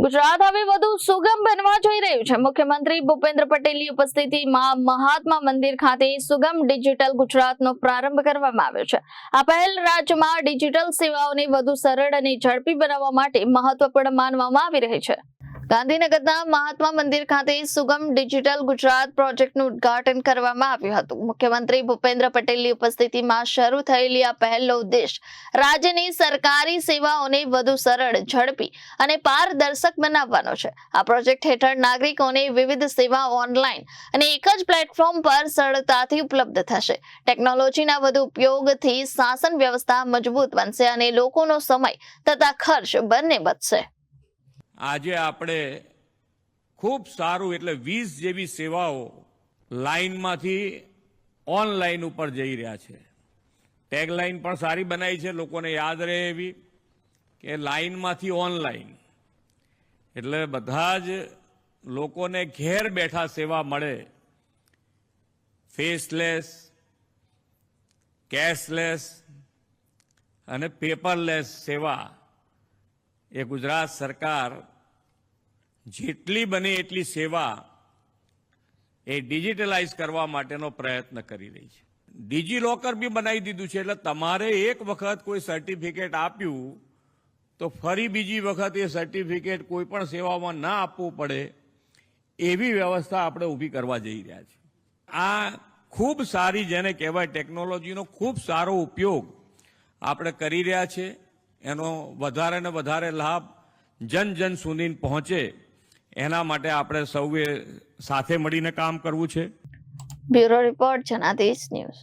ગુજરાત હવે વધુ સુગમ બનવા જઈ રહ્યું છે। મુખ્યમંત્રી ભૂપેન્દ્ર પટેલની ઉપસ્થિતિમાં મહાત્મા મંદિર ખાતે સુગમ ડિજિટલ ગુજરાતનો પ્રારંભ કરવામાં આવ્યો છે। આ પહેલ રાજ્યમાં ડિજિટલ સેવાઓને વધુ સરળ અને ઝડપી બનાવવા માટે મહત્વપૂર્ણ માનવામાં આવી રહી છે। ગાંધીનગરના મહાત્મા મંદિર ખાતે સુગમ ડિજિટલ ગુજરાત પ્રોજેક્ટનું ઉદ્ઘાટન કરવામાં આવ્યું હતું। મુખ્યમંત્રી ભૂપેન્દ્ર પટેલની ઉપસ્થિતિમાં શરૂ થયેલી આ પહેલનો ઉદ્દેશ રાજ્યની સરકારી સેવાઓને વધુ સરળ, ઝડપી અને પારદર્શક બનાવવાનો છે। આ પ્રોજેક્ટ હેઠળ નાગરિકોને વિવિધ સેવાઓ ઓનલાઈન અને એક જ પ્લેટફોર્મ પર સરળતાથી ઉપલબ્ધ થશે। ટેકનોલોજીના વધુ ઉપયોગથી શાસન વ્યવસ્થા મજબૂત બનશે અને લોકોનો સમય તથા ખર્ચ બંને બચશે। આજે આપણે ખૂબ સારું એટલે 20 જેવી સેવાઓ લાઈનમાંથી ઓનલાઈન ઉપર જઈ રહ્યા છે। ટેગલાઈન પણ સારી બનાવી છે, લોકોને યાદ રહે એવી કે લાઈનમાંથી ઓનલાઈન, એટલે બધા જ લોકોને ઘેર બેઠા સેવા મળે। ફેસલેસ, કેશલેસ અને પેપરલેસ સેવા એ ગુજરાત સરકાર જેટલી બને એટલી સેવા એ ડિજિટલાઇઝ કરવા માટેનો પ્રયત્ન કરી રહી છે। ડિજીલોકર બી બનાવી દીધું છે, એટલે તમારે એક વખત કોઈ સર્ટિફિકેટ આપ્યું તો ફરી બીજી વખત એ સર્ટિફિકેટ કોઈ પણ સેવામાં ના આપવું પડે, એવી વ્યવસ્થા આપણે ઊભી કરવા જઈ રહ્યા છીએ। આ ખૂબ સારી, જેને કહેવાય ટેકનોલોજીનો ખૂબ સારો ઉપયોગ આપણે કરી રહ્યા છીએ। એનો વધારે ને વધારે લાભ જન જન સુધી પહોંચે, એના માટે આપણે સૌએ સાથે મળીને કામ કરવું છે। Bureau report, Janadesh news.